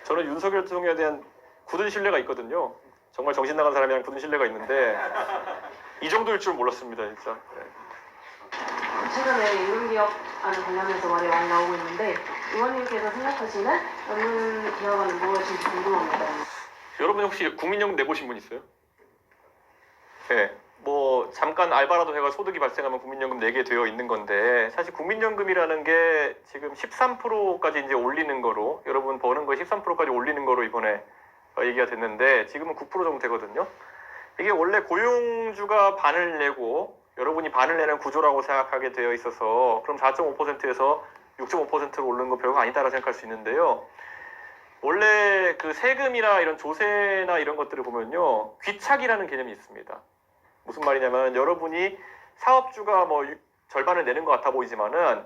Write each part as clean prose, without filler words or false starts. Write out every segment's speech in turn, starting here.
저는 윤석열 대통령에 대한 굳은 신뢰가 있거든요. 정말 정신 나간 사람이랑 굳은 신뢰가 있는데 이 정도일 줄 몰랐습니다, 진짜. 네. 최근에 임금개혁안에 관련해서 말이 많이 나오고 있는데 의원님께서 생각하시는 임금개혁안은 무엇인지 궁금합니다. 여러분 혹시 국민연금 내보신 분 있어요? 네. 뭐 잠깐 알바라도 해가 소득이 발생하면 국민연금 내게 되어 있는 건데 사실 국민연금이라는 게 지금 13%까지 이제 올리는 거로 여러분 버는 거 13%까지 올리는 거로 이번에 얘기가 됐는데 지금은 9% 정도 되거든요. 이게 원래 고용주가 반을 내고 여러분이 반을 내는 구조라고 생각하게 되어 있어서 그럼 4.5%에서 6.5%로 오르는 거 별거 아니다라고 생각할 수 있는데요. 원래 그 세금이나 이런 조세나 이런 것들을 보면요. 귀착이라는 개념이 있습니다. 무슨 말이냐면 여러분이 사업주가 뭐 절반을 내는 것 같아 보이지만은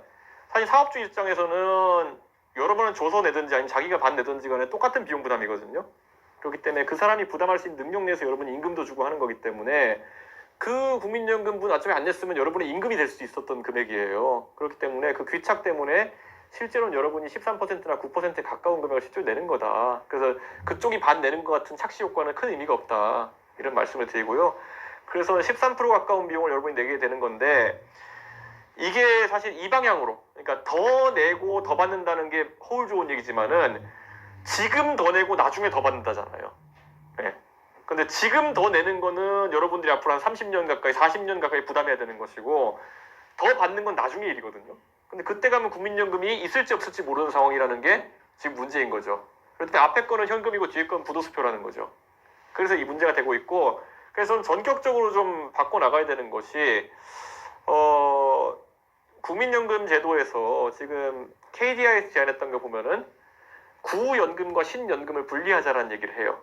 사실 사업주 입장에서는 여러분은 줘서 내든지 아니면 자기가 반 내든지 간에 똑같은 비용 부담이거든요. 그렇기 때문에 그 사람이 부담할 수 있는 능력 내에서 여러분이 임금도 주고 하는 거기 때문에 그 국민연금분 나중에 안 냈으면 여러분의 임금이 될 수 있었던 금액이에요. 그렇기 때문에 그 귀착 때문에 실제로는 여러분이 13%나 9%에 가까운 금액을 실제로 내는 거다. 그래서 그쪽이 반 내는 것 같은 착시 효과는 큰 의미가 없다. 이런 말씀을 드리고요. 그래서 13% 가까운 비용을 여러분이 내게 되는 건데 이게 사실 이 방향으로 그러니까 더 내고 더 받는다는 게 허울 좋은 얘기지만은 지금 더 내고 나중에 더 받는다잖아요. 네. 근데 지금 더 내는 거는 여러분들이 앞으로 한 30년 가까이 40년 가까이 부담해야 되는 것이고 더 받는 건 나중에 일이거든요. 근데 그때 가면 국민연금이 있을지 없을지 모르는 상황이라는 게 지금 문제인 거죠. 그런데 앞에 거는 현금이고 뒤에 건 부도수표라는 거죠. 그래서 이 문제가 되고 있고 그래서 전격적으로 좀 바꿔나가야 되는 것이 국민연금 제도에서 지금 KDI에서 제안했던 거 보면은 구연금과 신연금을 분리하자라는 얘기를 해요.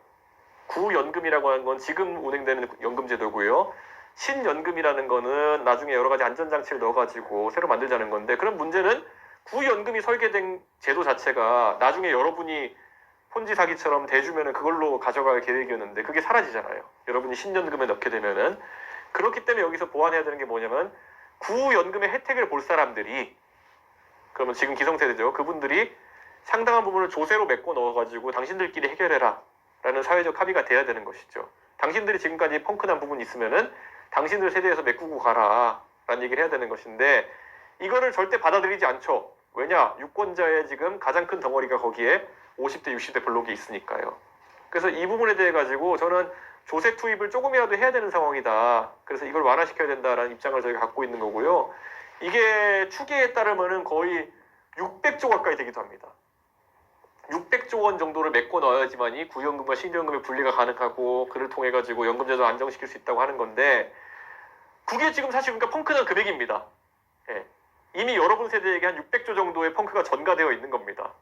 구연금이라고 하는 건 지금 운행되는 연금제도고요. 신연금이라는 거는 나중에 여러 가지 안전장치를 넣어가지고 새로 만들자는 건데 그런 문제는 구연금이 설계된 제도 자체가 나중에 여러분이 폰지 사기처럼 대주면은 그걸로 가져갈 계획이었는데 그게 사라지잖아요. 여러분이 신연금에 넣게 되면은 그렇기 때문에 여기서 보완해야 되는 게 뭐냐면 구연금의 혜택을 볼 사람들이 그러면 지금 기성세대죠. 그분들이 상당한 부분을 조세로 메꿔 넣어가지고 당신들끼리 해결해라 라는 사회적 합의가 돼야 되는 것이죠. 당신들이 지금까지 펑크난 부분이 있으면은 당신들 세대에서 메꾸고 가라 라는 얘기를 해야 되는 것인데 이거를 절대 받아들이지 않죠. 왜냐? 유권자의 지금 가장 큰 덩어리가 거기에 50대 60대 블록이 있으니까요. 그래서 이 부분에 대해 가지고 저는 조세 투입을 조금이라도 해야 되는 상황이다. 그래서 이걸 완화시켜야 된다라는 입장을 저희가 갖고 있는 거고요. 이게 추계에 따르면은 거의 600조 가까이 되기도 합니다. 600조 원 정도를 메꿔 넣어야지만이 구연금과 신연금의 분리가 가능하고 그를 통해 가지고 연금제도 안정시킬 수 있다고 하는 건데 그게 지금 사실 그러니까 펑크난 금액입니다. 예. 이미 여러분 세대에게 한 600조 정도의 펑크가 전가되어 있는 겁니다.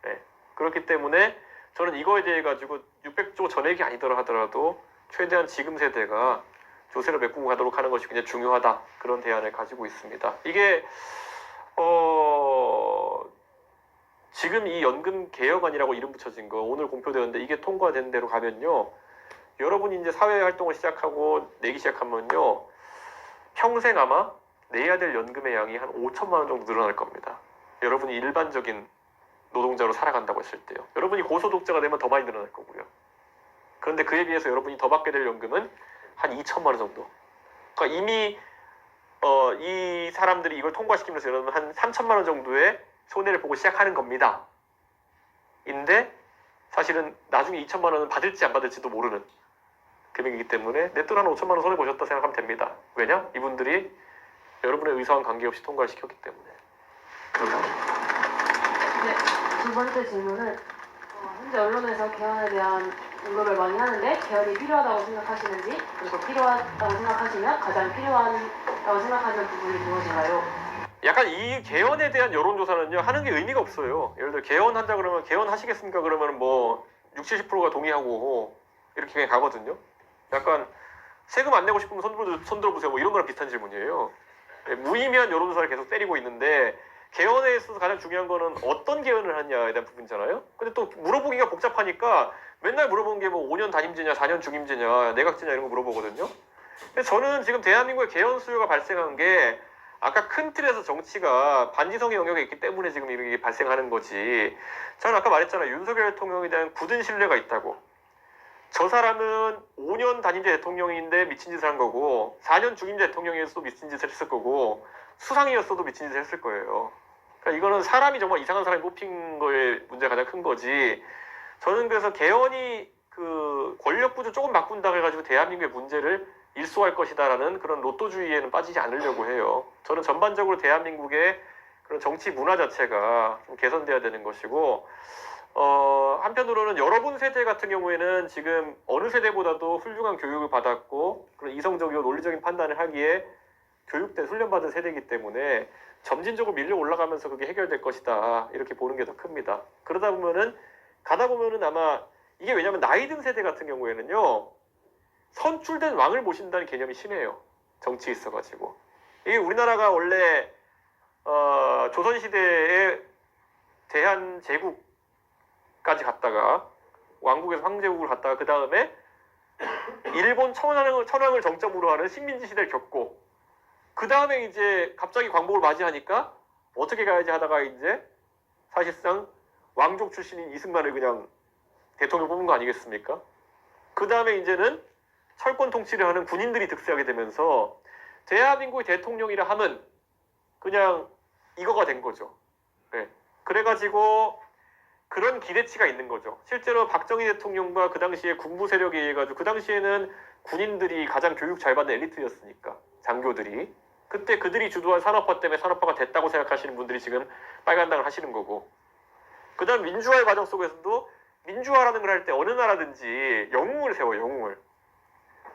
예. 그렇기 때문에 저는 이거에 대해 가지고 600조 전액이 아니더라 하더라도 최대한 지금 세대가 조세를 메꾸고 가도록 하는 것이 굉장히 중요하다. 그런 대안을 가지고 있습니다. 이게 지금 이 연금 개혁안이라고 이름 붙여진 거 오늘 공표되었는데 이게 통과된 대로 가면요. 여러분이 이제 사회 활동을 시작하고 내기 시작하면요. 평생 아마 내야 될 연금의 양이 한 5천만 원 정도 늘어날 겁니다. 여러분이 일반적인 노동자로 살아간다고 했을 때요. 여러분이 고소득자가 되면 더 많이 늘어날 거고요. 그런데 그에 비해서 여러분이 더 받게 될 연금은 한 2천만 원 정도. 그러니까 이미 이 사람들이 이걸 통과시키면서 여러분 한 3천만 원 정도의 손해를 보고 시작하는 겁니다. 인데 사실은 나중에 2천만 원은 받을지 안 받을지도 모르는 금액이기 때문에 내 돈 한 5천만 원 손해 보셨다 생각하면 됩니다. 왜냐? 이분들이 여러분의 의사와 관계없이 통과를 시켰기 때문에. 네, 두 번째 질문은 현재 언론에서 개헌에 대한 언급을 많이 하는데 개헌이 필요하다고 생각하시는지 그리고 필요하다고 생각하시면 가장 필요하다고 생각하는 부분이 무엇인가요? 약간 이 개헌에 대한 여론조사는요 하는 게 의미가 없어요. 예를 들어 개헌한다 그러면 개헌하시겠습니까? 그러면 뭐 60, 70%가 동의하고 이렇게 그냥 가거든요. 약간 세금 안 내고 싶으면 손 들어보세요. 뭐 이런 거랑 비슷한 질문이에요. 무의미한 여론조사를 계속 때리고 있는데 개헌에 있어서 가장 중요한 거는 어떤 개헌을 하냐에 대한 부분이잖아요. 근데 또 물어보기가 복잡하니까 맨날 물어보는 게 뭐 5년 단임제냐 4년 중임제냐 내각제냐 이런 거 물어보거든요. 근데 저는 지금 대한민국의 개헌 수요가 발생한 게 아까 큰 틀에서 정치가 반지성의 영역에 있기 때문에 지금 이게 발생하는 거지. 저는 아까 말했잖아요. 윤석열 대통령에 대한 굳은 신뢰가 있다고. 저 사람은 5년 단임제 대통령인데 미친 짓을 한 거고 4년 중임제 대통령이었어도 미친 짓을 했을 거고 수상이었어도 미친 짓을 했을 거예요. 그러니까 이거는 사람이 정말 이상한 사람이 뽑힌 거에 문제가 가장 큰 거지. 저는 그래서 개헌이 그 권력 구조 조금 바꾼다고 해가지고 대한민국의 문제를 일소할 것이다라는 그런 로또주의에는 빠지지 않으려고 해요. 저는 전반적으로 대한민국의 그런 정치 문화 자체가 좀 개선돼야 되는 것이고, 한편으로는 여러분 세대 같은 경우에는 지금 어느 세대보다도 훌륭한 교육을 받았고 그런 이성적이고 논리적인 판단을 하기에 교육된 훈련받은 세대이기 때문에 점진적으로 밀려 올라가면서 그게 해결될 것이다 이렇게 보는 게 더 큽니다. 그러다 보면은 가다 보면은 아마 이게 왜냐면 나이 든 세대 같은 경우에는요 선출된 왕을 모신다는 개념이 심해요. 정치에 있어가지고 이게 우리나라가 원래 조선시대에 대한제국까지 갔다가 왕국에서 황제국을 갔다가 그 다음에 일본 천황을 정점으로 하는 식민지 시대를 겪고 그 다음에 이제 갑자기 광복을 맞이하니까 어떻게 가야지 하다가 이제 사실상 왕족 출신인 이승만을 그냥 대통령 뽑은 거 아니겠습니까? 그 다음에 이제는 철권 통치를 하는 군인들이 득세하게 되면서 대한민국의 대통령이라 함은 그냥 이거가 된 거죠. 네. 그래가지고 그런 기대치가 있는 거죠. 실제로 박정희 대통령과 그 당시에 군부 세력에 의해 가지고 그 당시에는 군인들이 가장 교육 잘 받는 엘리트였으니까 장교들이 그때 그들이 주도한 산업화 때문에 산업화가 됐다고 생각하시는 분들이 지금 빨간당을 하시는 거고 그 다음 민주화의 과정 속에서도 민주화라는 걸 할 때 어느 나라든지 영웅을 세워요. 영웅을.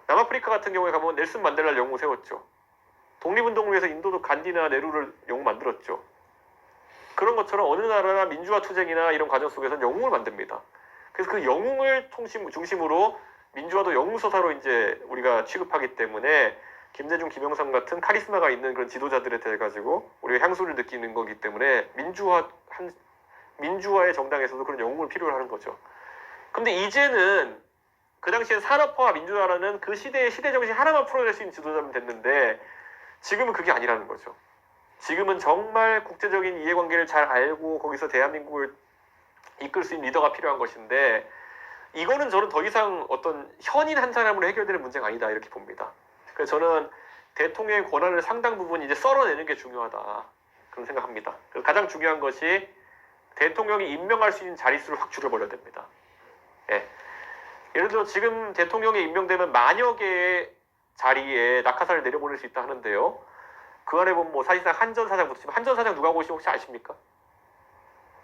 남아프리카 같은 경우에 가면 넬슨 만델라를 영웅 세웠죠. 독립운동을 위해서 인도도 간디나 네루를 영웅 만들었죠. 그런 것처럼 어느 나라나 민주화 투쟁이나 이런 과정 속에서는 영웅을 만듭니다. 그래서 그 영웅을 중심으로 민주화도 영웅서사로 이제 우리가 취급하기 때문에 김대중, 김영삼 같은 카리스마가 있는 그런 지도자들에 대해 가지고 우리가 향수를 느끼는 거기 때문에 민주화의 정당에서도 그런 영웅을 필요로 하는 거죠. 근데 이제는 그 당시엔 산업화와 민주화라는 그 시대의 시대정신 하나만 풀어낼 수 있는 지도자면 됐는데 지금은 그게 아니라는 거죠. 지금은 정말 국제적인 이해관계를 잘 알고 거기서 대한민국을 이끌 수 있는 리더가 필요한 것인데 이거는 저는 더 이상 어떤 현인 한 사람으로 해결되는 문제가 아니다 이렇게 봅니다. 그래서 저는 대통령의 권한을 상당 부분 이제 썰어내는 게 중요하다 그런 생각합니다. 그래서 가장 중요한 것이 대통령이 임명할 수 있는 자릿수를 확 줄여버려야 됩니다. 예. 예를 들어 지금 대통령이 임명되면 만여 개의 자리에 낙하산을 내려보낼 수 있다 하는데요. 그 안에 보면 뭐 사실상 한전사장부터 지금 한전사장 누가 하고 계시는지 혹시 아십니까?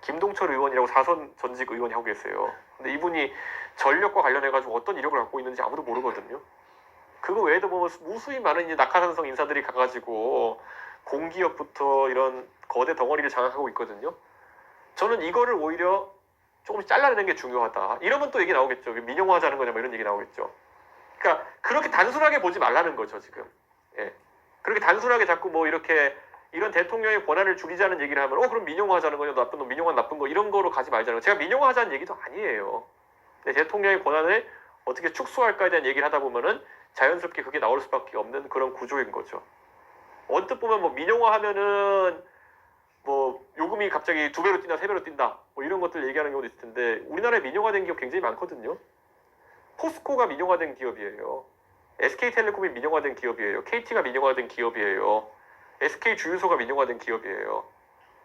김동철 의원이라고 4선 전직 의원이 하고 계세요. 근데 이분이 전력과 관련해가지고 어떤 이력을 갖고 있는지 아무도 모르거든요. 그거 외에도 뭐 무수히 많은 이제 낙하산성 인사들이 가가지고 공기업부터 이런 거대 덩어리를 장악하고 있거든요. 저는 이거를 오히려 조금씩 잘라내는 게 중요하다. 이러면 또 얘기 나오겠죠. 민영화하자는 거냐 뭐 이런 얘기 나오겠죠. 그러니까 그렇게 단순하게 보지 말라는 거죠 지금. 예. 그렇게 단순하게 자꾸 뭐 이렇게 이런 대통령의 권한을 줄이자는 얘기를 하면 그럼 민영화하자는 거냐 나쁜 놈 민영화 나쁜 거 이런 거로 가지 말자는 거. 제가 민영화하자는 얘기도 아니에요. 근데 대통령의 권한을 어떻게 축소할까에 대한 얘기를 하다 보면은 자연스럽게 그게 나올 수밖에 없는 그런 구조인 거죠. 언뜻 보면 뭐 민영화하면은 뭐 요금이 갑자기 2배로 뛴다 3배로 뛴다 뭐 이런 것들 얘기하는 경우도 있을 텐데 우리나라에 민영화된 기업 굉장히 많거든요. 포스코가 민영화된 기업이에요. SK텔레콤이 민영화된 기업이에요. KT가 민영화된 기업이에요. SK주유소가 민영화된 기업이에요.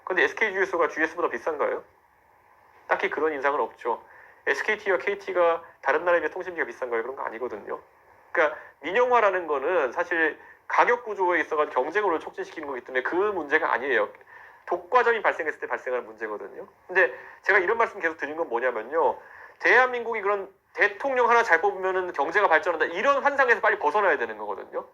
근데 SK주유소가 GS보다 비싼가요? 딱히 그런 인상은 없죠. SKT와 KT가 다른 나라에 비해 통신비가 비싼가요? 그런 거 아니거든요. 그러니까 민영화라는 거는 사실 가격 구조에 있어서 경쟁을 촉진시키는 거기 때문에 그 문제가 아니에요. 독과점이 발생했을 때 발생하는 문제거든요. 근데 제가 이런 말씀 계속 드린 건 뭐냐면요. 대한민국이 그런 대통령 하나 잘 뽑으면 경제가 발전한다. 이런 환상에서 빨리 벗어나야 되는 거거든요.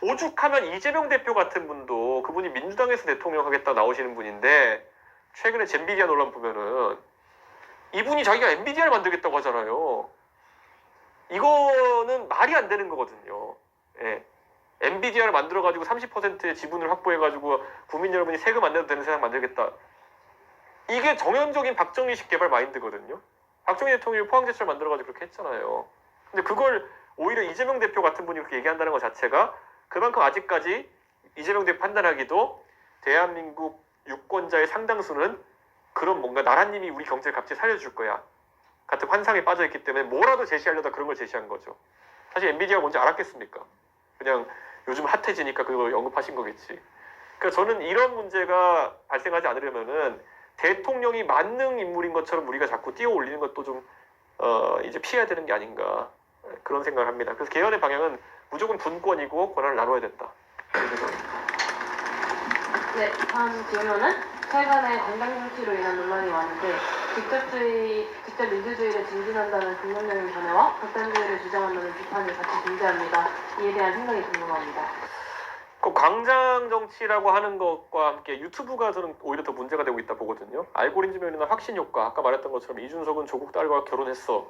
오죽하면 이재명 대표 같은 분도 그분이 민주당에서 대통령 하겠다 나오시는 분인데 최근에 젠비디아 논란 보면은 이분이 자기가 엔비디아를 만들겠다고 하잖아요. 이거는 말이 안 되는 거거든요. 예. 엔비디아를 만들어가지고 30%의 지분을 확보해가지고 국민 여러분이 세금 안 내도 되는 세상 만들겠다. 이게 정형적인 박정희식 개발 마인드거든요. 박정희 대통령이 포항제철 만들어가지고 그렇게 했잖아요. 근데 그걸 오히려 이재명 대표 같은 분이 그렇게 얘기한다는 것 자체가 그만큼 아직까지 이재명 대표 판단하기도 대한민국 유권자의 상당수는 그런 뭔가 나라님이 우리 경제를 갑자기 살려줄 거야 같은 환상에 빠져있기 때문에 뭐라도 제시하려다 그런 걸 제시한 거죠. 사실 엔비디아가 뭔지 알았겠습니까? 그냥 요즘 핫해지니까 그걸 언급하신 거겠지. 그러니까 저는 이런 문제가 발생하지 않으려면은 대통령이 만능 인물인 것처럼 우리가 자꾸 띄워 올리는 것도 좀 이제 피해야 되는 게 아닌가 그런 생각을 합니다. 그래서 개헌의 방향은 무조건 분권이고 권한을 나눠야 된다. 네, 다음 질문은 최근에 관당 정치로 인한 논란이 많은데 직접 민주주의를 증진한다는 긍정적인 견해와 극단주의를 주장한다는 비판이 같이 존재합니다. 이에 대한 생각이 궁금합니다. 그 광장 정치라고 하는 것과 함께 유튜브가 저는 오히려 더 문제가 되고 있다 보거든요. 알고리즘에 있는 확신 효과, 아까 말했던 것처럼 이준석은 조국 딸과 결혼했어,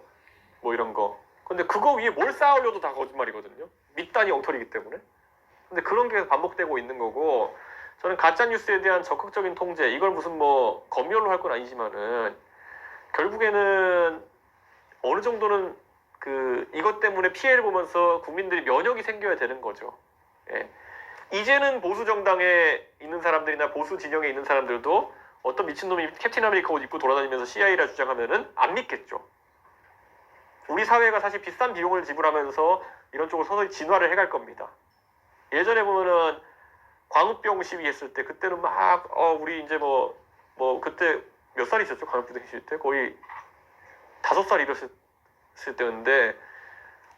뭐 이런 거. 근데 그거 위에 뭘 쌓으려도 다 거짓말이거든요. 밑단이 엉터리이기 때문에. 근데 그런 게 반복되고 있는 거고, 저는 가짜 뉴스에 대한 적극적인 통제, 이걸 무슨 뭐 검열로 할 건 아니지만은 결국에는 어느 정도는 이것 때문에 피해를 보면서 국민들이 면역이 생겨야 되는 거죠. 예. 이제는 보수 정당에 있는 사람들이나 보수 진영에 있는 사람들도 어떤 미친놈이 캡틴 아메리카 옷 입고 돌아다니면서 CIA라 주장하면은 안 믿겠죠. 우리 사회가 사실 비싼 비용을 지불하면서 이런 쪽으로 서서히 진화를 해갈 겁니다. 예전에 보면은 광우병 시위했을 때 그때는 막 우리 이제 뭐 그때 몇 살이셨죠? 광우병 시위 때 거의 5살 이랬을 때였는데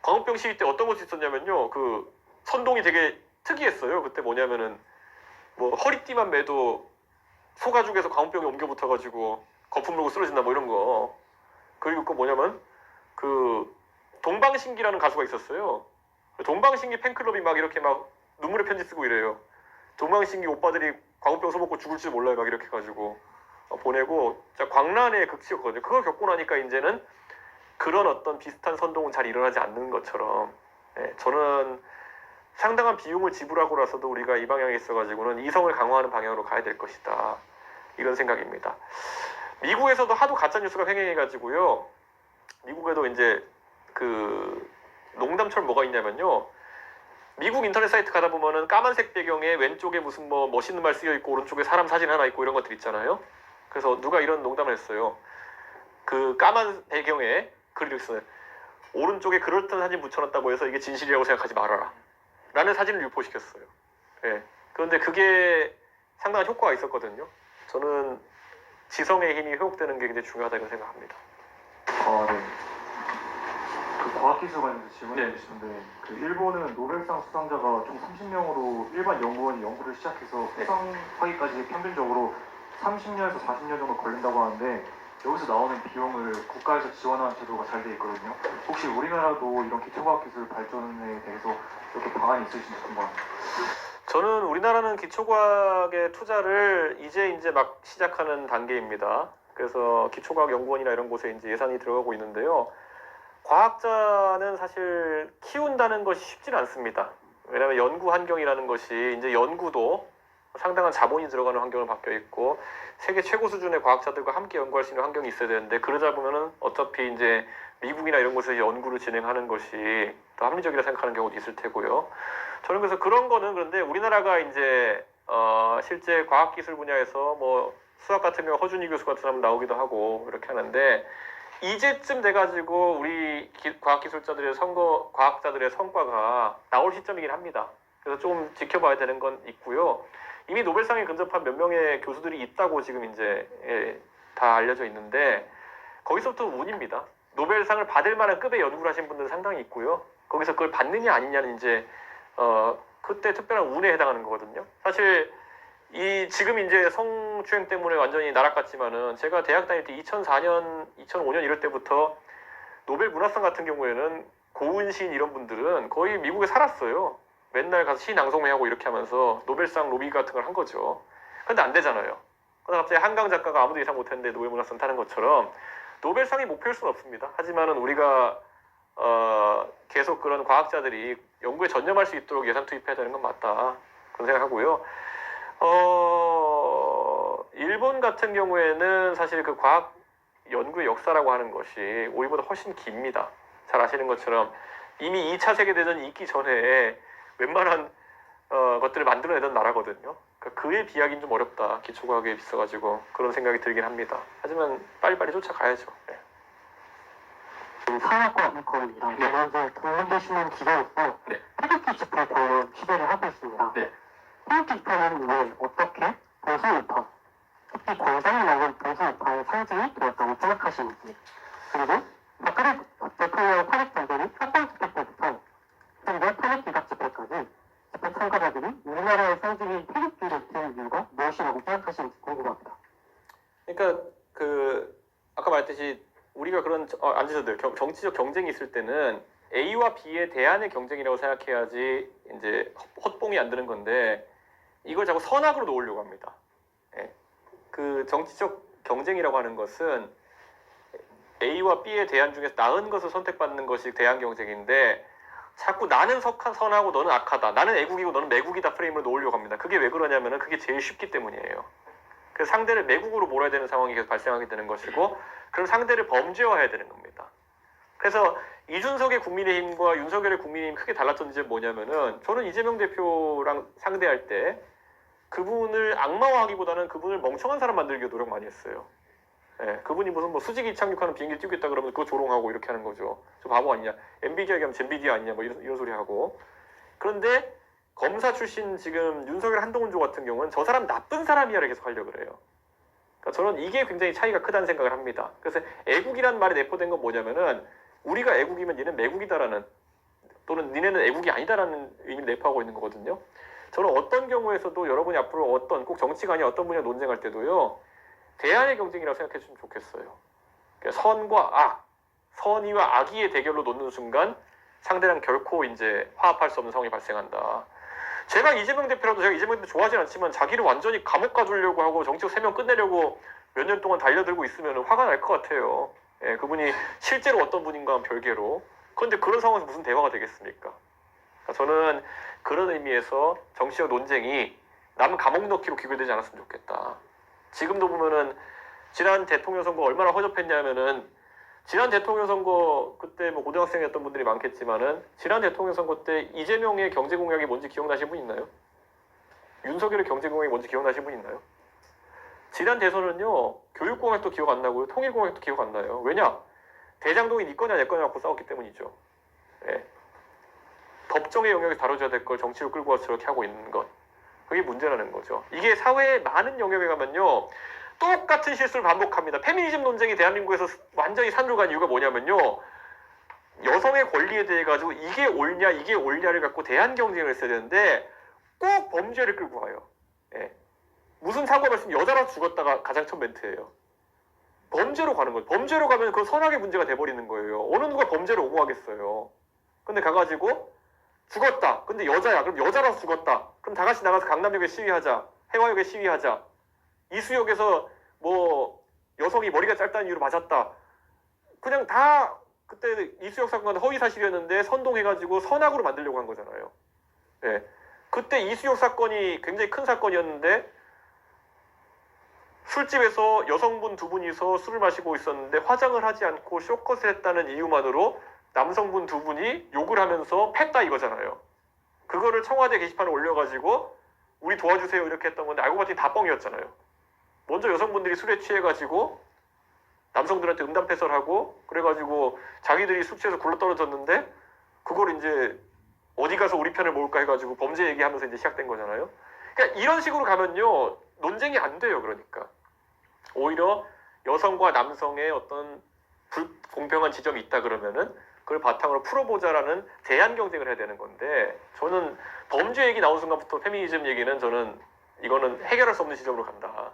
광우병 시위 때 어떤 것이 있었냐면요. 그 선동이 되게 특이했어요. 그때 뭐냐면은 뭐 허리띠만 매도 소가죽에서 광우병이 옮겨 붙어가지고 거품 물고 쓰러진다 뭐 이런 거. 그리고 그 뭐냐면 그 동방신기라는 가수가 있었어요. 동방신기 팬클럽이 막 이렇게 막 눈물의 편지 쓰고 이래요. 동방신기 오빠들이 광우병 써먹고 죽을 줄 몰라요. 막 이렇게 해가지고 보내고 진짜 광란의 극치였거든요. 그걸 겪고 나니까 이제는 그런 어떤 비슷한 선동은 잘 일어나지 않는 것처럼 저는 상당한 비용을 지불하고 나서도 우리가 이 방향에 있어가지고는 이성을 강화하는 방향으로 가야 될 것이다. 이런 생각입니다. 미국에서도 하도 가짜뉴스가 횡행해가지고요. 미국에도 이제 농담처럼 뭐가 있냐면요. 미국 인터넷 사이트 가다 보면은 까만색 배경에 왼쪽에 무슨 뭐 멋있는 말 쓰여 있고 오른쪽에 사람 사진 하나 있고 이런 것들 있잖아요. 그래서 누가 이런 농담을 했어요. 그 까만 배경에 글을 써요. 오른쪽에 그럴듯한 사진 붙여놨다고 해서 이게 진실이라고 생각하지 말아라. 라는 사진을 유포시켰어요. 예. 그런데 그게 상당한 효과가 있었거든요. 저는 지성의 힘이 회복되는 게 굉장히 중요하다고 생각합니다. 네. 그 과학기술 관련해서 질문해 주셨는데 그 일본은 노벨상 수상자가 총 30명으로 일반 연구원이 연구를 시작해서 수상하기까지 평균적으로 30년에서 40년 정도 걸린다고 하는데 여기서 나오는 비용을 국가에서 지원하는 제도가 잘 돼 있거든요. 혹시 우리나라도 이런 기초과학기술 발전에 대해서 이렇게 방안이 있으신지 궁금합니다. 저는 우리나라는 기초과학의 투자를 이제 막 시작하는 단계입니다. 그래서 기초과학연구원이나 이런 곳에 이제 예산이 들어가고 있는데요. 과학자는 사실 키운다는 것이 쉽지는 않습니다. 왜냐하면 연구 환경이라는 것이 이제 연구도 상당한 자본이 들어가는 환경을 바뀌어 있고 세계 최고 수준의 과학자들과 함께 연구할 수 있는 환경이 있어야 되는데 그러다 보면은 어차피 이제 미국이나 이런 곳에서 연구를 진행하는 것이 더 합리적이라 생각하는 경우도 있을 테고요. 저는 그래서 그런 거는 그런데 우리나라가 이제 실제 과학기술 분야에서 뭐 수학 같은 경우 허준희 교수 같은 사람 나오기도 하고 이렇게 하는데 이제쯤 돼가지고 우리 과학기술자들의 과학자들의 성과가 나올 시점이긴 합니다. 그래서 좀 지켜봐야 되는 건 있고요. 이미 노벨상에 근접한 몇 명의 교수들이 있다고 지금 이제 다 알려져 있는데 거기서부터 운입니다. 노벨상을 받을 만한 급의 연구를 하신 분들은 상당히 있고요. 거기서 그걸 받느냐 아니냐는 이제 그때 특별한 운에 해당하는 거거든요. 사실 지금 이제 성추행 때문에 완전히 나락갔지만은 제가 대학 다닐 때 2004년, 2005년 이럴 때부터 노벨 문학상 같은 경우에는 고은 시인 이런 분들은 거의 미국에 살았어요. 맨날 가서 시 낭송회하고 이렇게 하면서 노벨상 로비 같은 걸 한 거죠. 근데 안 되잖아요. 그러다 갑자기 한강 작가가 아무도 예상 못했는데 노벨 문학상 타는 것처럼 노벨상이 목표일 수는 없습니다. 하지만은 우리가 계속 그런 과학자들이 연구에 전념할 수 있도록 예산 투입해야 되는 건 맞다. 그런 생각하고요. 일본 같은 경우에는 사실 그 과학 연구의 역사라고 하는 것이 우리보다 훨씬 깁니다. 잘 아시는 것처럼 이미 2차 세계대전이 있기 전에 웬만한 것들을 만들어내던 나라거든요. 그러니까 그에 비하기는 좀 어렵다. 기초과학에 있어가지고 그런 생각이 들긴 합니다. 하지만 빨리빨리 쫓아가야죠. 네. 사회학과 이과입니다. 연합에 동문대신문 기자로서 네. 태극기 집회 관련 취재를 하고 있습니다. 네. 태극기 집회는 왜 어떻게 보수우파, 특히 광장을 나온 보수우파의 상징이 되었다고 생각하시는지, 그리고 박근혜 대통령 탄핵 전전인 합방 집회 때부터 현재 탄핵 기각 집회까지 집회 참가자들이 우리나라의 상징인 태극기를 든 이유가 무엇이라고 생각하시는지 궁금합니다. 그러니까 아까 말했듯이 우리가 그런 앉으셔도 돼요. 정치적 경쟁이 있을 때는 A와 B의 대안의 경쟁이라고 생각해야지 이제 헛봉이 안 드는 건데 이걸 자꾸 선악으로 놓으려고 합니다. 예. 그 정치적 경쟁이라고 하는 것은 A와 B의 대안 중에서 나은 것을 선택받는 것이 대안 경쟁인데 자꾸 나는 선하고 너는 악하다. 나는 애국이고 너는 매국이다 프레임으로 놓으려고 합니다. 그게 왜 그러냐면은 그게 제일 쉽기 때문이에요. 그래서 상대를 매국으로 몰아야 되는 상황이 계속 발생하게 되는 것이고 그럼 상대를 범죄화해야 되는 겁니다. 그래서 이준석의 국민의힘과 윤석열의 국민의힘 크게 달랐던 점이 뭐냐면은 저는 이재명 대표랑 상대할 때 그분을 악마화하기보다는 그분을 멍청한 사람 만들기 노력 많이 했어요. 예, 그분이 무슨 뭐 수직이 착륙하는 비행기 뛰겠다 그러면 그거 조롱하고 이렇게 하는 거죠. 저 바보 아니냐? 엔비디아 얘기하면 젠비디아 아니냐? 뭐 이런 소리 하고. 그런데 검사 출신 지금 윤석열 한동훈조 같은 경우는 저 사람 나쁜 사람이야를 계속 하려고 그래요. 그러니까 저는 이게 굉장히 차이가 크다는 생각을 합니다. 그래서 애국이라는 말이 내포된 건 뭐냐면은 우리가 애국이면 니는 매국이다라는 또는 니네는 애국이 아니다라는 의미를 내포하고 있는 거거든요. 저는 어떤 경우에서도 여러분이 앞으로 꼭 정치가 아니라 어떤 분야로 논쟁할 때도요. 대안의 경쟁이라고 생각해 주시면 좋겠어요. 그러니까 선과 악, 선의와 악의의 대결로 놓는 순간 상대랑 결코 이제 화합할 수 없는 상황이 발생한다. 제가 이재명 대표라도 제가 이재명 대표 좋아하진 않지만 자기를 완전히 감옥 가두려고 하고 정치적 세명 끝내려고 몇 년 동안 달려들고 있으면 화가 날 것 같아요. 예, 그분이 실제로 어떤 분인가는 별개로. 그런데 그런 상황에서 무슨 대화가 되겠습니까? 그러니까 저는 그런 의미에서 정치적 논쟁이 남 감옥 넣기로 귀결되지 않았으면 좋겠다. 지금도 보면은 지난 대통령 선거 얼마나 허접했냐면은 지난 대통령 선거 그때 뭐 고등학생이었던 분들이 많겠지만은 지난 대통령 선거 때 이재명의 경제 공약이 뭔지 기억나시는 분 있나요? 윤석열의 경제 공약이 뭔지 기억나시는 분 있나요? 지난 대선은요 교육 공약도 기억 안 나고요 통일 공약도 기억 안 나요. 왜냐? 대장동이 네 거냐 내 거냐 갖고 싸웠기 때문이죠. 예. 법정의 영역에서 다뤄줘야 될 걸 정치로 끌고 와서 저렇게 하고 있는 것. 그게 문제라는 거죠. 이게 사회의 많은 영역에 가면요. 똑같은 실수를 반복합니다. 페미니즘 논쟁이 대한민국에서 완전히 산으로 간 이유가 뭐냐면요. 여성의 권리에 대해 가지고 이게 옳냐 이게 옳냐를 갖고 대한 경쟁을 했어야 되는데 꼭 범죄를 끌고 와요. 예. 무슨 사고가 발생 여자라서 죽었다가 가장 첫 멘트예요. 범죄로 가는 거예요. 범죄로 가면 그건 선악의 문제가 돼버리는 거예요. 어느 누가 범죄를 옹호하겠어요. 근데 가가지고 죽었다. 근데 여자야. 그럼 여자라서 죽었다. 그럼 다 같이 나가서 강남역에 시위하자. 해화역에 시위하자. 이수역에서 뭐 여성이 머리가 짧다는 이유로 맞았다. 그냥 다 그때 이수역 사건은 허위사실이었는데 선동해가지고 선악으로 만들려고 한 거잖아요. 예. 그때 이수역 사건이 굉장히 큰 사건이었는데 술집에서 여성분 두 분이서 술을 마시고 있었는데 화장을 하지 않고 쇼컷을 했다는 이유만으로 남성분 두 분이 욕을 하면서 팼다 이거잖아요. 그거를 청와대 게시판에 올려가지고 우리 도와주세요 이렇게 했던 건데 알고 봤더니 다 뻥이었잖아요. 먼저 여성분들이 술에 취해가지고 남성들한테 음담패설하고 그래가지고 자기들이 술 취해서 굴러떨어졌는데 그걸 이제 어디 가서 우리 편을 모을까 해가지고 범죄 얘기하면서 이제 시작된 거잖아요. 그러니까 이런 식으로 가면요 논쟁이 안 돼요. 그러니까 오히려 여성과 남성의 어떤 불공평한 지점이 있다 그러면은 그걸 바탕으로 풀어보자라는 대안 경쟁을 해야 되는 건데 저는 범죄 얘기 나온 순간부터 페미니즘 얘기는 저는 이거는 해결할 수 없는 지점으로 간다.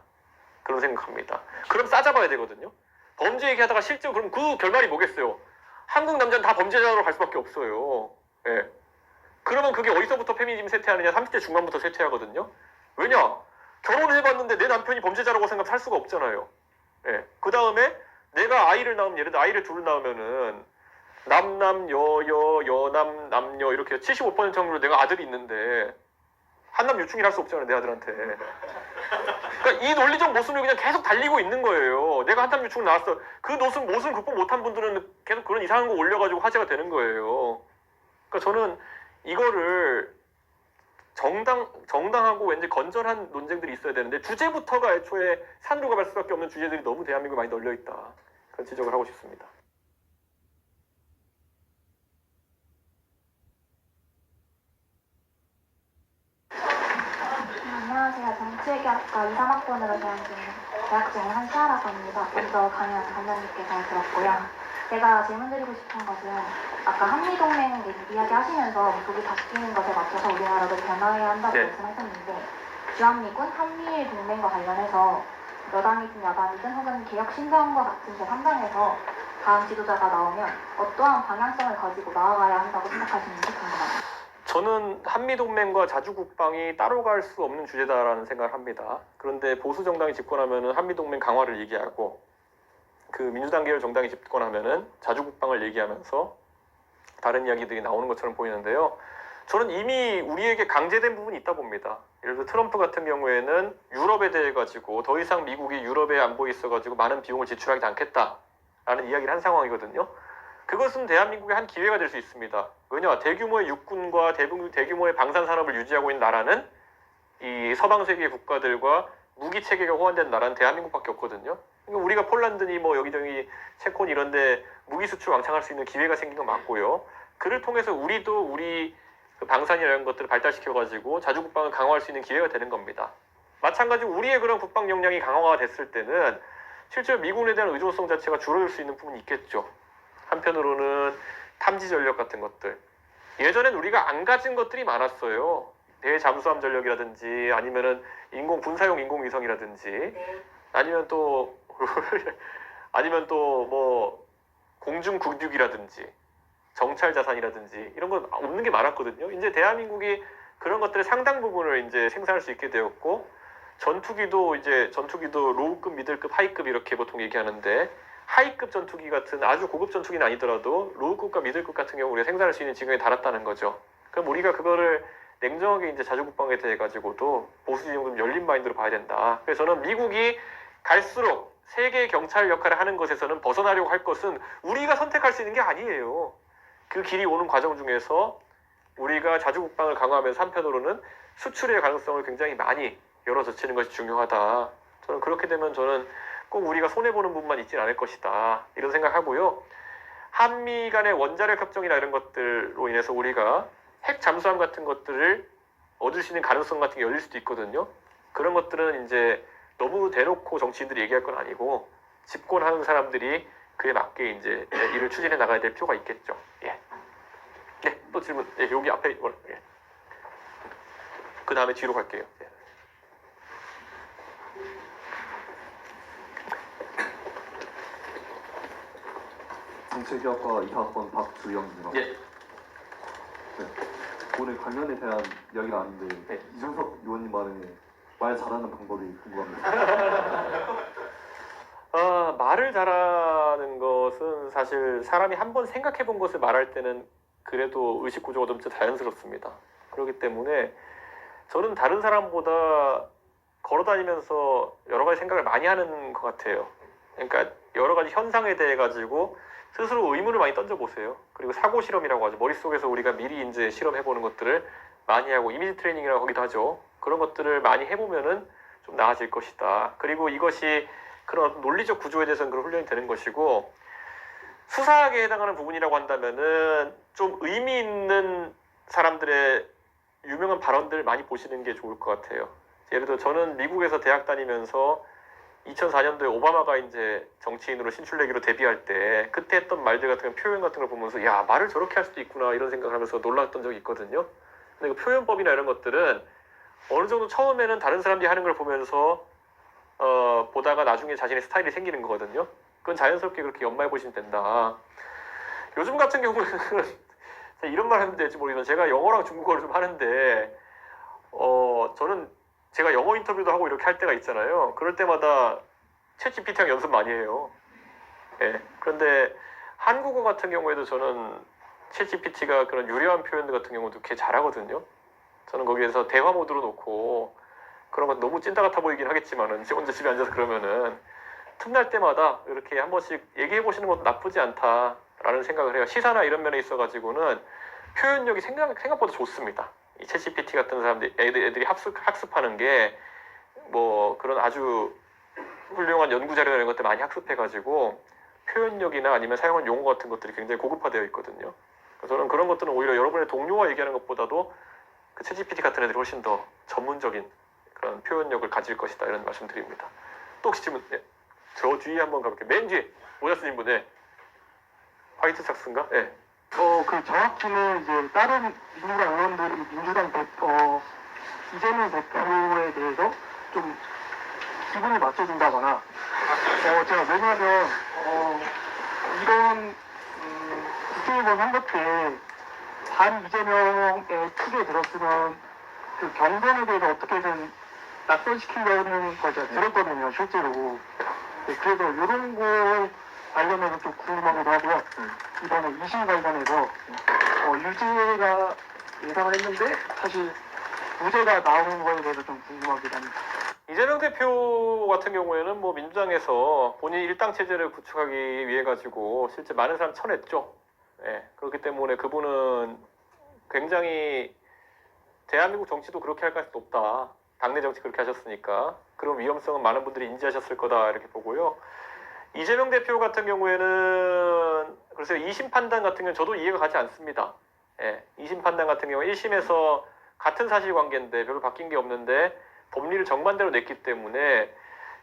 그런 생각합니다. 그럼 싸잡아야 되거든요. 범죄 얘기하다가 실제로 그럼 그 결말이 뭐겠어요? 한국 남자는 다 범죄자로 갈 수밖에 없어요. 예. 그러면 그게 어디서부터 페미니즘 쇠퇴하느냐? 30대 중반부터 쇠퇴하거든요. 왜냐? 결혼을 해봤는데 내 남편이 범죄자라고 생각하면 살 수가 없잖아요. 예. 그 다음에 내가 아이를 낳으면 예를 들어 아이를 둘 낳으면은 남남 여여 여남 남녀 이렇게 75% 확률로 내가 아들이 있는데 한남 유충일 할 수 없잖아요 내 아들한테. 그러니까 이 논리적 모순을 그냥 계속 달리고 있는 거예요. 내가 한남 유충을 나왔어. 그 모순 극복 못한 분들은 계속 그런 이상한 거 올려가지고 화제가 되는 거예요. 그러니까 저는 이거를 정당하고 왠지 건전한 논쟁들이 있어야 되는데 주제부터가 애초에 산으로 갈 수밖에 없는 주제들이 너무 대한민국에 많이 널려 있다. 그런 지적을 하고 싶습니다. 안녕하세요. 정치외교학과 2, 3학번으로 재학 중인 대학생의 한시아라고 합니다. 먼저 강연 관장님께 잘 들었고요. 제가 질문드리고 싶은 것은 아까 한미동맹 이야기하시면서 미국이 바뀌는 것에 맞춰서 우리나라도 변화해야 한다고 네. 말씀하셨는데 주한미군 한미일 동맹과 관련해서 여당이든 야당이든 혹은 개혁 신당과 같은 제3당에서 다음 지도자가 나오면 어떠한 방향성을 가지고 나아가야 한다고 생각하시는지 궁금합니다. 저는 한미동맹과 자주국방이 따로 갈 수 없는 주제다라는 생각을 합니다. 그런데 보수 정당이 집권하면은 한미동맹 강화를 얘기하고 그 민주당 계열 정당이 집권하면은 자주국방을 얘기하면서 다른 이야기들이 나오는 것처럼 보이는데요. 저는 이미 우리에게 강제된 부분이 있다 봅니다. 예를 들어 트럼프 같은 경우에는 유럽에 대해 가지고 더 이상 미국이 유럽에 안보에 있어 가지고 많은 비용을 지출하지 않겠다라는 이야기를 한 상황이거든요. 그것은 대한민국의 한 기회가 될 수 있습니다. 왜냐? 대규모의 육군과 대규모의 방산산업을 유지하고 있는 나라는 이 서방 세계 국가들과 무기 체계가 호환된 나라는 대한민국밖에 없거든요. 그러니까 우리가 폴란드니 뭐 여기저기 체코니 이런데 무기 수출 왕창할 수 있는 기회가 생긴 건 맞고요. 그를 통해서 우리도 우리 그 방산이나 이런 것들을 발달시켜가지고 자주국방을 강화할 수 있는 기회가 되는 겁니다. 마찬가지로 우리의 그런 국방 역량이 강화가 됐을 때는 실제로 미군에 대한 의존성 자체가 줄어들 수 있는 부분이 있겠죠. 한편으로는 탐지 전력 같은 것들. 예전엔 우리가 안 가진 것들이 많았어요. 대잠수함 전력이라든지 아니면은 군사용 인공위성이라든지 아니면 또 뭐 공중국육이라든지 정찰 자산이라든지 이런 건 없는 게 많았거든요. 이제 대한민국이 그런 것들의 상당 부분을 이제 생산할 수 있게 되었고 전투기도 로우급, 미들급, 하이급 이렇게 보통 얘기하는데 하이급 전투기 같은 아주 고급 전투기는 아니더라도 로우급과 미들급 같은 경우 우리가 생산할 수 있는 지경에 달았다는 거죠. 그럼 우리가 그거를 냉정하게 이제 자주국방에 대해 가지고도 보수진영 좀 열린 마인드로 봐야 된다. 그래서 저는 미국이 갈수록 세계 경찰 역할을 하는 것에서는 벗어나려고 할 것은 우리가 선택할 수 있는 게 아니에요. 그 길이 오는 과정 중에서 우리가 자주국방을 강화하면서 한편으로는 수출의 가능성을 굉장히 많이 열어젖히는 것이 중요하다. 저는 그렇게 되면 저는 꼭 우리가 손해보는 부분만 있지는 않을 것이다. 이런 생각하고요. 한미 간의 원자력 협정이나 이런 것들로 인해서 우리가 핵 잠수함 같은 것들을 얻을 수 있는 가능성 같은 게 열릴 수도 있거든요. 그런 것들은 이제 너무 대놓고 정치인들이 얘기할 건 아니고 집권하는 사람들이 그에 맞게 이제 일을 추진해 나가야 될 필요가 있겠죠. 예. 네, 또 질문. 예, 여기 앞에 예. 그 다음에 뒤로 갈게요. 예. 정치외교학과 2학번 박주영입니다. 예. 네. 오늘 강연에 대한 이야기가 아닌데 네. 이준석 의원님 말 잘하는 방법이 궁금합니다. 말을 잘하는 것은 사실 사람이 한번 생각해 본 것을 말할 때는 그래도 의식 구조가 좀 자연스럽습니다. 그렇기 때문에 저는 다른 사람보다 걸어 다니면서 여러 가지 생각을 많이 하는 것 같아요. 그러니까 여러 가지 현상에 대해 가지고 스스로 의문을 많이 던져보세요. 그리고 사고 실험이라고 하죠. 머릿속에서 우리가 미리 이제 실험해보는 것들을 많이 하고 이미지 트레이닝이라고 하기도 하죠. 그런 것들을 많이 해보면은 좀 나아질 것이다. 그리고 이것이 그런 논리적 구조에 대해서는 그런 훈련이 되는 것이고 수사학에 해당하는 부분이라고 한다면은 좀 의미 있는 사람들의 유명한 발언들을 많이 보시는 게 좋을 것 같아요. 예를 들어 저는 미국에서 대학 다니면서 2004년도에 오바마가 이제 정치인으로 신출내기로 데뷔할 때 그때 했던 말들 같은 표현 같은 걸 보면서 야 말을 저렇게 할 수도 있구나 이런 생각을 하면서 놀랐던 적이 있거든요. 근데 그 표현법이나 이런 것들은 어느 정도 처음에는 다른 사람들이 하는 걸 보면서 보다가 나중에 자신의 스타일이 생기는 거거든요. 그건 자연스럽게 그렇게 연마해 보시면 된다. 요즘 같은 경우는 이런 말 하면 될지 모르겠지만 제가 영어랑 중국어를 좀 하는데 저는 제가 영어 인터뷰도 하고 이렇게 할 때가 있잖아요. 그럴 때마다 챗GPT랑 연습 많이 해요. 예. 그런데 한국어 같은 경우에도 저는 챗GPT가 그런 유려한 표현들 같은 경우도 꽤 잘하거든요. 저는 거기에서 대화 모드로 놓고 그런 건 너무 찐따 같아 보이긴 하겠지만은 혼자 집에 앉아서 그러면은 틈날 때마다 이렇게 한 번씩 얘기해 보시는 것도 나쁘지 않다라는 생각을 해요. 시사나 이런 면에 있어 가지고는 표현력이 생각보다 좋습니다. 이 챗GPT 같은 사람들 애들이 학습하는 게 뭐 그런 아주 훌륭한 연구 자료 이런 것들 많이 학습해가지고 표현력이나 아니면 사용한 용어 같은 것들이 굉장히 고급화되어 있거든요. 그래서 저는 그런 것들은 오히려 여러분의 동료와 얘기하는 것보다도 그 챗GPT 같은 애들이 훨씬 더 전문적인 그런 표현력을 가질 것이다 이런 말씀드립니다. 또 혹시 질문? 네. 저 뒤에 한번 가볼게요. 맨 뒤에 모자 쓰신 분, 네. 화이트 삭스인가? 네. 그 정확히는 이제 다른 민주당 의원들이 이재명 대표에 대해서 좀 기분을 맞춰준다거나, 제가 왜냐하면, 이런, 국회의원 선거 때, 반 이재명의 축에 들었으면, 그 경선에 대해서 어떻게든 낙선시키려는 거죠. 들었거든요, 실제로. 네, 그래서 이런 거 관련해서 좀 궁금하기도 하고요. 이번에 2심 관련해서, 유죄가 예상을 했는데, 사실, 무죄가 나오는 거에 대해서 좀 궁금하기도 합니다. 이재명 대표 같은 경우에는 뭐 민주당에서 본인 일당 체제를 구축하기 위해 가지고 실제 많은 사람 쳐냈죠. 예, 그렇기 때문에 그분은 굉장히 대한민국 정치도 그렇게 할 가능성이 높다. 당내 정치 그렇게 하셨으니까 그런 위험성은 많은 분들이 인지하셨을 거다 이렇게 보고요. 이재명 대표 같은 경우에는 글쎄요 2심 판단 같은 경우는 저도 이해가 가지 않습니다. 예, 2심 판단 같은 경우 1심에서 같은 사실관계인데 별로 바뀐 게 없는데 법리를 정반대로 냈기 때문에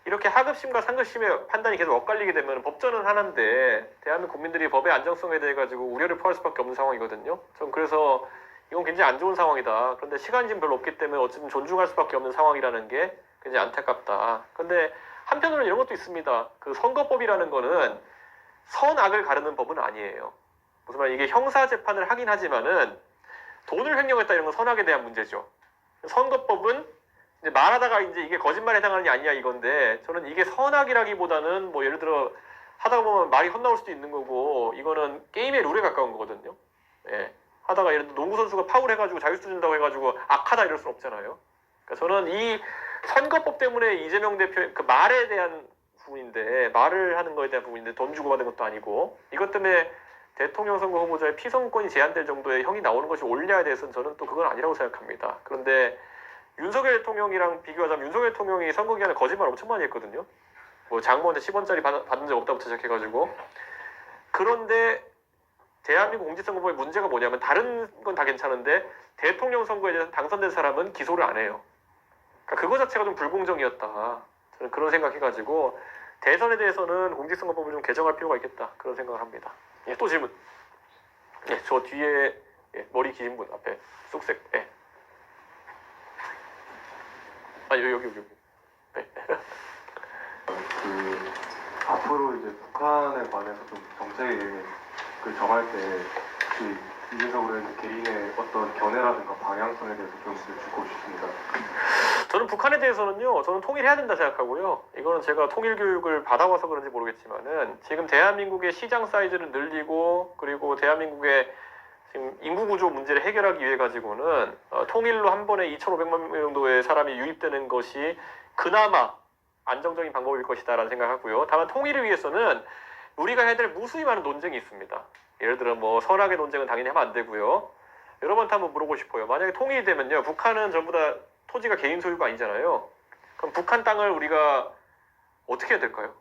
이렇게 하급심과 상급심의 판단이 계속 엇갈리게 되면 법전은 하나인데 대한민국 국민들이 법의 안정성에 대해 가지고 우려를 표할 수밖에 없는 상황이거든요. 전 그래서 이건 굉장히 안 좋은 상황이다. 그런데 시간이 지금 별로 없기 때문에 어쨌든 존중할 수밖에 없는 상황이라는 게 굉장히 안타깝다. 그런데 한편으로는 이런 것도 있습니다. 그 선거법이라는 거는 선악을 가르는 법은 아니에요. 무슨 말 이게 형사 재판을 하긴 하지만은 돈을 횡령했다 이런 건 선악에 대한 문제죠. 선거법은 이제 말하다가 이제 이게 거짓말에 해당하느냐 아니냐 이건데 저는 이게 선악이라기보다는 뭐 예를 들어 하다 보면 말이 헛나올 수도 있는 거고 이거는 게임의 룰에 가까운 거거든요. 예. 하다가 예를 들어 농구 선수가 파울해가지고 자유투 준다고 해가지고 악하다 이럴 순 없잖아요. 그러니까 저는 이 선거법 때문에 이재명 대표의 그 말에 대한 부분인데 말을 하는 거에 대한 부분인데 돈 주고 받은 것도 아니고 이것 때문에 대통령 선거 후보자의 피선거권이 제한될 정도의 형이 나오는 것이 옳냐에 대해서는 저는 또 그건 아니라고 생각합니다. 그런데 윤석열 대통령이랑 비교하자면 윤석열 대통령이 선거 기간에 거짓말 엄청 많이 했거든요. 뭐 장모한테 10원짜리 받은 적 없다부터 시작해가지고. 그런데 대한민국 공직선거법의 문제가 뭐냐면 다른 건 다 괜찮은데 대통령 선거에 대해서 당선된 사람은 기소를 안 해요. 그러니까 그거 자체가 좀 불공정이었다. 저는 그런 생각해가지고 대선에 대해서는 공직선거법을 좀 개정할 필요가 있겠다. 그런 생각을 합니다. 예, 또 질문. 예, 저 뒤에 예, 머리 긴 분 앞에 쑥색. 예. 아 여기. 네. 그 앞으로 이제 북한에 관해서 좀 정책을 정할 때 혹시 이준석 의원님 개인의 어떤 견해라든가 방향성에 대해서 좀 듣고 싶습니다. 저는 북한에 대해서는요, 저는 통일해야 된다 생각하고요. 이거는 제가 통일 교육을 받아와서 그런지 모르겠지만은 지금 대한민국의 시장 사이즈를 늘리고 그리고 대한민국의 지금 인구 구조 문제를 해결하기 위해 가지고는 통일로 한 번에 2,500만 명 정도의 사람이 유입되는 것이 그나마 안정적인 방법일 것이다라는 생각하고요. 다만 통일을 위해서는 우리가 해야 될 무수히 많은 논쟁이 있습니다. 예를 들어 뭐 선악의 논쟁은 당연히 하면 안 되고요. 여러분한테 한번 물어보고 싶어요. 만약에 통일이 되면요, 북한은 전부 다 토지가 개인 소유가 아니잖아요. 그럼 북한 땅을 우리가 어떻게 해야 될까요?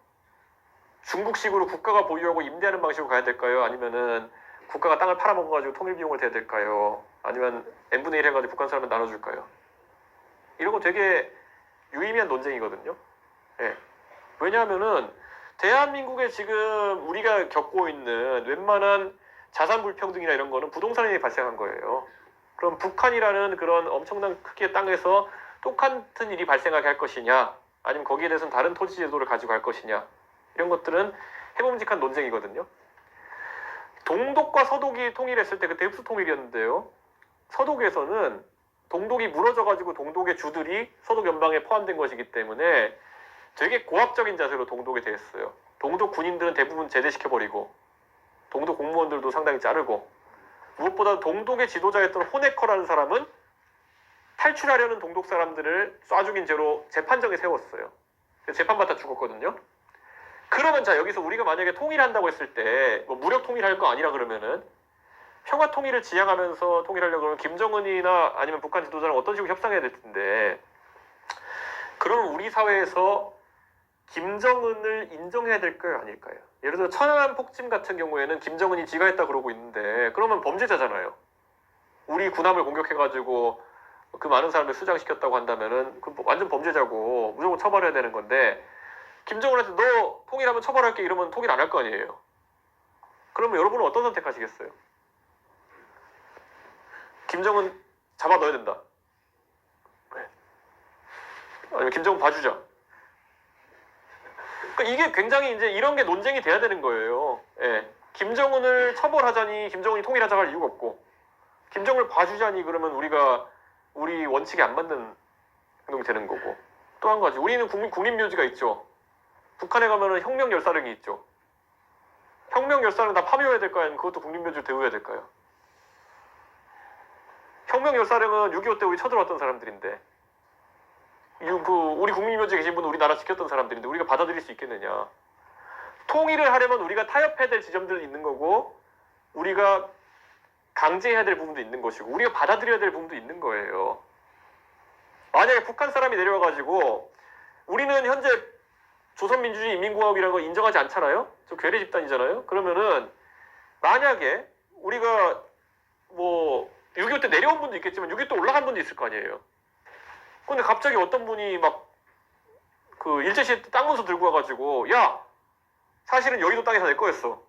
중국식으로 국가가 보유하고 임대하는 방식으로 가야 될까요? 아니면은 국가가 땅을 팔아먹어가지고 통일 비용을 대야 될까요? 아니면 n분의 1 해가지고 북한 사람을 나눠줄까요? 이런 거 되게 유의미한 논쟁이거든요. 예. 왜냐하면은 대한민국에 지금 우리가 겪고 있는 웬만한 자산 불평등이나 이런 거는 부동산이 발생한 거예요. 그럼 북한이라는 그런 엄청난 크기의 땅에서 똑같은 일이 발생하게 할 것이냐, 아니면 거기에 대해서는 다른 토지 제도를 가지고 갈 것이냐, 이런 것들은 해봄직한 논쟁이거든요. 동독과 서독이 통일했을 때 그때 흡수 통일이었는데요. 서독에서는 동독이 무너져가지고 동독의 주들이 서독 연방에 포함된 것이기 때문에 되게 고압적인 자세로 동독에 대했어요. 동독 군인들은 대부분 제대시켜버리고 동독 공무원들도 상당히 자르고 무엇보다 동독의 지도자였던 호네커라는 사람은 탈출하려는 동독 사람들을 쏴 죽인 죄로 재판정에 세웠어요. 재판받다 죽었거든요. 그러면 자 여기서 우리가 만약에 통일한다고 했을 때 뭐 무력 통일할 거 아니라 그러면은 평화 통일을 지향하면서 통일하려고 그러면 김정은이나 아니면 북한 지도자랑 어떤 식으로 협상해야 될 텐데, 그러면 우리 사회에서 김정은을 인정해야 될까요, 아닐까요? 예를 들어 천안함 폭침 같은 경우에는 김정은이 지가 했다 그러고 있는데, 그러면 범죄자잖아요. 우리 군함을 공격해가지고 그 많은 사람을 수장시켰다고 한다면은 그 완전 범죄자고 무조건 처벌해야 되는 건데, 김정은한테 너 통일하면 처벌할게 이러면 통일 안 할 거 아니에요. 그러면 여러분은 어떤 선택하시겠어요? 김정은 잡아 넣어야 된다. 네. 아니면 김정은 봐주자. 그러니까 이게 굉장히 이제 이런 게 논쟁이 돼야 되는 거예요. 예. 김정은을 처벌하자니 김정은이 통일하자고 할 이유가 없고, 김정은을 봐주자니 그러면 우리 원칙에 안 맞는 행동이 되는 거고. 또 한 가지, 우리는 국립묘지가 있죠. 북한에 가면은 혁명 열사릉이 있죠. 혁명 열사릉 다 파묘해야 될까요? 아니면 그것도 국립묘지로 대우해야 될까요? 혁명 열사릉은 6.25 때 우리 쳐들어왔던 사람들인데, 우리 국립묘지에 계신 분은 우리나라 지켰던 사람들인데 우리가 받아들일 수 있겠느냐. 통일을 하려면 우리가 타협해야 될 지점들이 있는 거고, 우리가 강제해야 될 부분도 있는 것이고, 우리가 받아들여야 될 부분도 있는 거예요. 만약에 북한 사람이 내려와가지고 우리는 현재 조선민주주의 인민공화국이라는 걸 인정하지 않잖아요? 저 괴뢰 집단이잖아요? 그러면은 만약에 우리가 뭐 6.25 때 내려온 분도 있겠지만 6.25 때 올라간 분도 있을 거 아니에요? 근데 갑자기 어떤 분이 막 그 일제시대 때 땅 문서 들고 와가지고, 야, 사실은 여의도 땅이 다 내 거였어.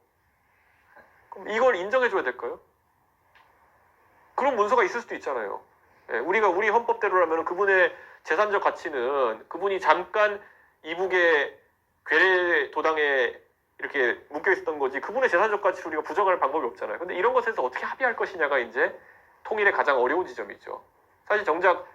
그럼 이걸 인정해줘야 될까요? 그런 문서가 있을 수도 있잖아요. 예, 우리가 우리 헌법대로라면 그분의 재산적 가치는 그분이 잠깐 이북의 괴뢰 도당에 이렇게 묶여 있었던 거지, 그분의 재산적 가치를 우리가 부정할 방법이 없잖아요. 근데 이런 것에서 어떻게 합의할 것이냐가 이제 통일의 가장 어려운 지점이죠. 사실 정작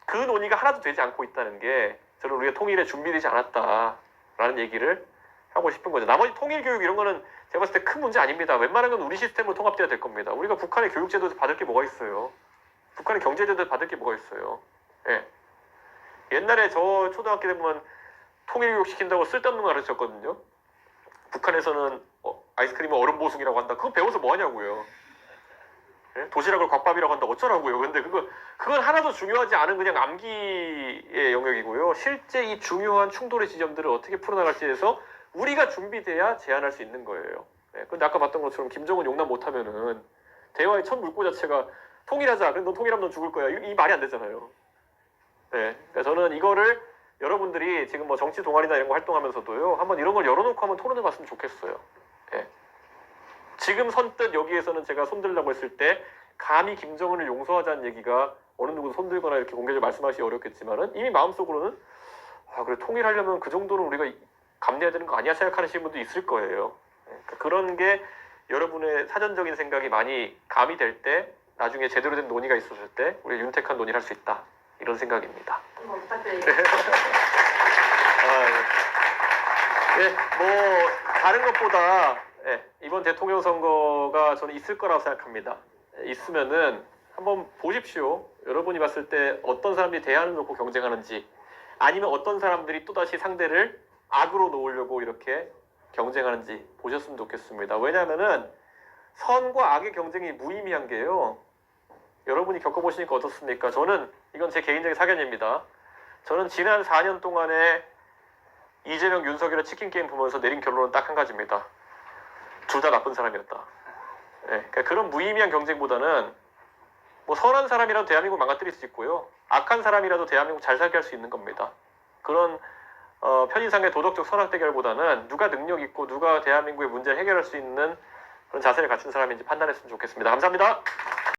그 논의가 하나도 되지 않고 있다는 게 저는 우리가 통일에 준비되지 않았다라는 얘기를 하고 싶은 거죠. 나머지 통일 교육 이런 거는 제가 봤을 때 큰 문제 아닙니다. 웬만한 건 우리 시스템으로 통합돼야 될 겁니다. 우리가 북한의 교육제도에서 받을 게 뭐가 있어요? 북한의 경제제도에서 받을 게 뭐가 있어요? 예. 옛날에 저 초등학교 때 보면 통일 교육 시킨다고 쓸데없는 거 가르쳤거든요. 북한에서는 아이스크림은 얼음 보숭이라고 한다. 그거 배워서 뭐 하냐고요. 예? 도시락을 곽밥이라고 한다. 어쩌라고요. 근데 그건 하나도 중요하지 않은 그냥 암기의 영역이고요. 실제 이 중요한 충돌의 지점들을 어떻게 풀어나갈지에 대해서 우리가 준비돼야 제안할 수 있는 거예요. 예? 근데 아까 봤던 것처럼 김정은 용납 못하면은 대화의 첫 물꼬 자체가 통일하자. 그럼 넌 통일하면 넌 죽을 거야. 이 말이 안 되잖아요. 네. 그러니까 저는 이거를 여러분들이 지금 뭐 정치 동아리나 이런 거 활동하면서도요, 한번 이런 걸 열어놓고 한번 토론해 봤으면 좋겠어요. 네. 지금 선뜻 여기에서는 제가 손들라고 했을 때 감히 김정은을 용서하자는 얘기가 어느 누구도 손들거나 이렇게 공개적으로 말씀하시기 어렵겠지만은 이미 마음속으로는 그래, 통일하려면 그 정도는 우리가 감내해야 되는 거 아니야 생각하시는 분도 있을 거예요. 네. 그러니까 그런 게 여러분의 사전적인 생각이 많이 가미될 때, 나중에 제대로 된 논의가 있었을 때 우리가 윤택한 논의를 할 수 있다, 이런 생각입니다. 한번 부탁드립니다. 예, 뭐 다른 것보다 이번 대통령 선거가 저는 있을 거라고 생각합니다. 있으면은 한번 보십시오. 여러분이 봤을 때 어떤 사람들이 대안을 놓고 경쟁하는지, 아니면 어떤 사람들이 또다시 상대를 악으로 놓으려고 이렇게 경쟁하는지 보셨으면 좋겠습니다. 왜냐하면은 선과 악의 경쟁이 무의미한 게요, 여러분이 겪어보시니까 어떻습니까? 저는 이건 제 개인적인 사견입니다. 저는 지난 4년 동안에 이재명, 윤석열의 치킨 게임 보면서 내린 결론은 딱 한 가지입니다. 둘 다 나쁜 사람이었다. 그러니까 그런 무의미한 경쟁보다는 뭐 선한 사람이라도 대한민국 망가뜨릴 수 있고요, 악한 사람이라도 대한민국 잘 살게 할 수 있는 겁니다. 그런 편의상의 도덕적 선악 대결보다는 누가 능력 있고 누가 대한민국의 문제를 해결할 수 있는 그런 자세를 갖춘 사람인지 판단했으면 좋겠습니다. 감사합니다.